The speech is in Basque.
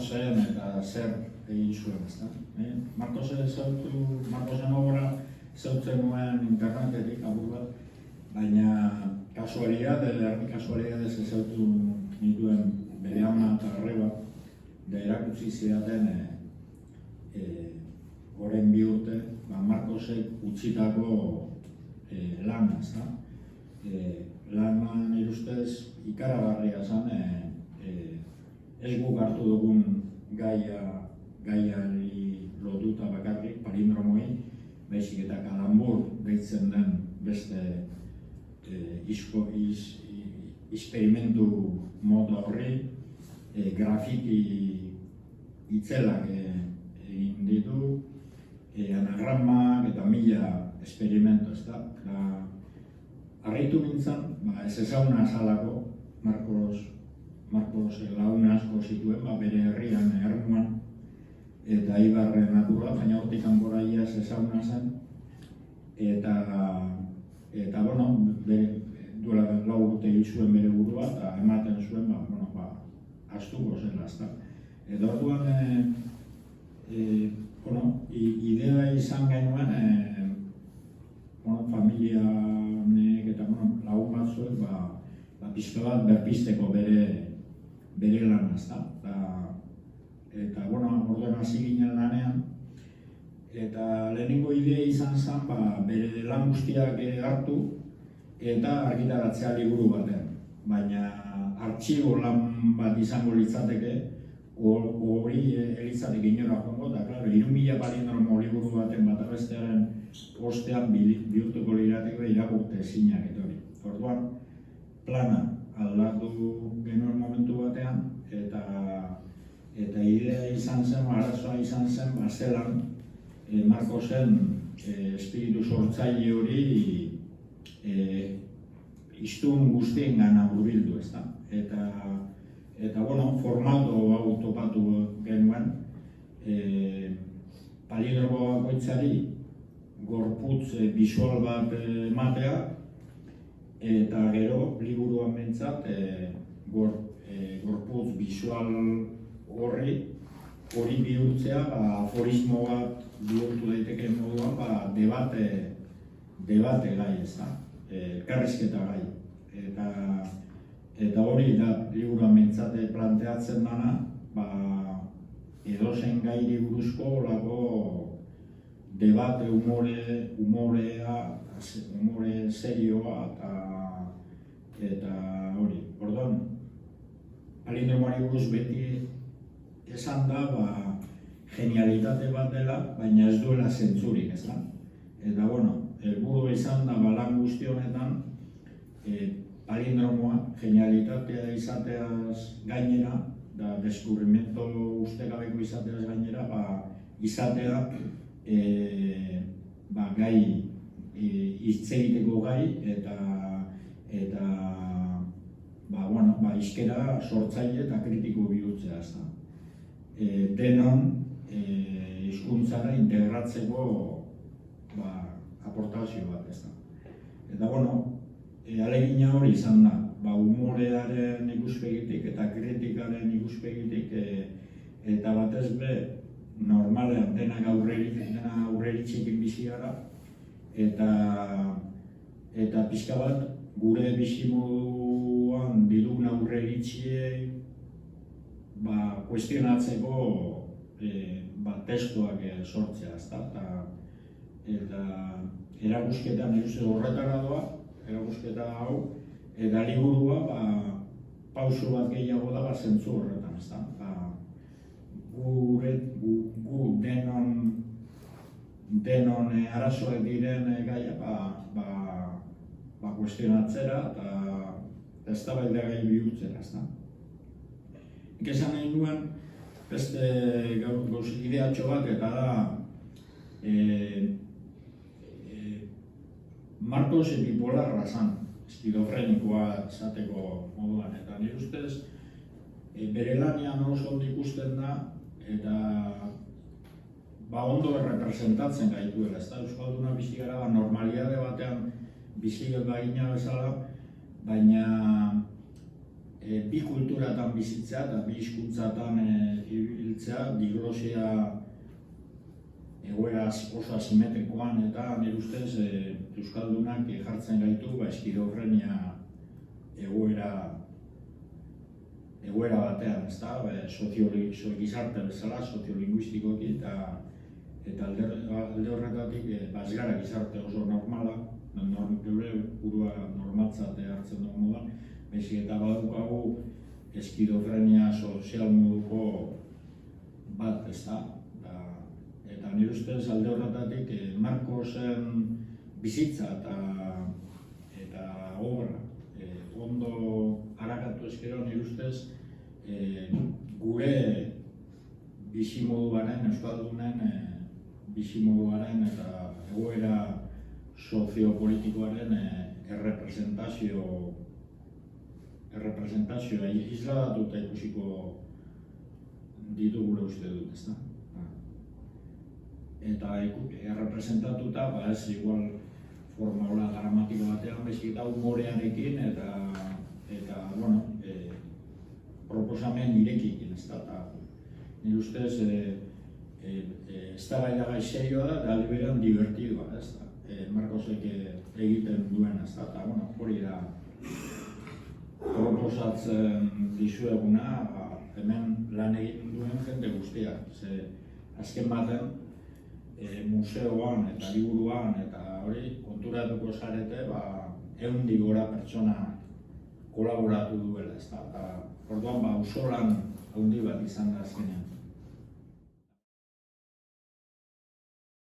zen eta zer egin zuen, ezta? Markosen obra zeutzen nuen internetetik apur bat, baina kasualidadez ezautu nituen bere ama eta arreba, da erakutsi zidaten orain 2 urte, Markosek utzitako lana, ezta? Lana nire ustez ikaragarria zen, ez guk hartu dugun gaiari lotuta bakarrik, palindromoei, baizik eta kalambur deitzen den beste esperimentu mota horri, grafiti itzelak egin ditu, anagramak eta 1000 esperimentu, ezta? Arraitu nintzen, ez ezaguna azalako, Markos lagun asko zituen, bere herrian, Ermuan, eta Ibarren natura, baina hortik kanpora ez ezaguna zen. Eta duela 4 urte hil zuen bere burua, eta ematen zuen, astuko zela, ezta. Eta orduan, idea izan genuen, familia honek eta lagun batzuek pixka bat berpizteko bere lan, ezta. Eta orduan hasi ginen lanean, eta lehenengo idea izan zen bere lan guztiak hartu eta argitaratzea liburu batean. Baina artxibo lan bat izango litzateke, hori elitzateke inora joango, eta 3000 palindromo liburu baten bat bestearen ostean bihurtuko lirateko irakurte ezinak etorri. Orduan, plana aldatu genuen momentu batean, eta idea izan zen, arazoa izan zen, zelan Markosen espiritu sortzaile hori hiztun guztien gana hurbildu, ezta? Eta formato hau topatu genuen, palindromo bakoitzari gorputz bisual bat ematea, eta gero liburuan behintzat gorputz bisual hori bihurtzea, aforismo bat bihurtu daiteke moduan, debate gai, ezta? Elkarrizketa gai. Eta hori da liburuan behintzat planteatzen dana, edozein gairi buruzko olako debate, umore serioa eta hori. Orduan, palindromoari buruz beti esan da genialitate bat dela, baina ez duela zentzurik, ez da? Eta, helburu izan da lan guzti honetan, palindromoa genialitatea izateaz gainera, da deskubrimiento ustekabeko izateaz gainera, izatea gai, hitz egiteko gai, eta hizkera sortzaile eta kritiko bihurtzea, ez da. Denon hizkuntzara integratzeko aportazio bat, ez da. Eta, alegina hori izan da, humorearen ikuspegitik eta kritikaren ikuspegitik, eta batez be, normalean denak aurreritzekin bizi gara, eta pixka bat gure bizimoduan didugun aurreritziei kuestionatzeko testuak sortzea, ezta? Eta erakusketan horretara doa, erakusketa hau, eta liburua pauso bat gehiago da zentzu horretan, ezta? Gu denon arazoek diren gaia kuestionatzera eta eztabaida gai bihurtzera, ezta? Nik esan nahi nuen, beste ideatxo bat, eta da Markos bipolarra zan, eskizofrenikoa izateko moduan, eta nire ustez bere lanean oso ondo ikusten da, eta ondo errepresentatzen gaituela, ezta? Euskalduna bizi gara normalitate batean bizi bagina bezala, baina bi kulturatan bizitzea eta bi hizkuntzatan ibiltzea, diglosia egoera oso asimetrikoan eta nire ustez Euskaldunak jartzen gaitu eskizofrenia egoera batean, ezta? Gizarte bezala, soziolinguistikoki eta alde horretatik ez gara gizarte oso normala, geure burua normaltzat hartzen dugu moduan, baizik eta badaukagu eskizofrenia sozial moduko bat, ezta? Eta nire ustez alde horretatik Marcosen bizitza eta obra ondo harakatu ezkero nire ustez gure bizimoduaren, Euskaldunen bizimoduaren eta egoera soziopolitikoaren errepresentazioa isladatuta ikusiko ditugula uste dut, ezta? Eta errepresentatuta, ez igual forma dramatiko batean, baizik eta humorearekin eta proposamen irekiekin, ezta? Nire ustez, eztabaidagai serioa da, eta aldi berean divertidoa, ezta? Marcosek egiten duen, ezta? Eta hori da proposatzen dizueguna, hemen lan egiten duen jende guztia. Azken baten, museoan eta liburuan eta hori konturatuko zarete 100 gora pertsona kolaboratu duela, ezta? Orduan auzolan handi bat izan da azkenean.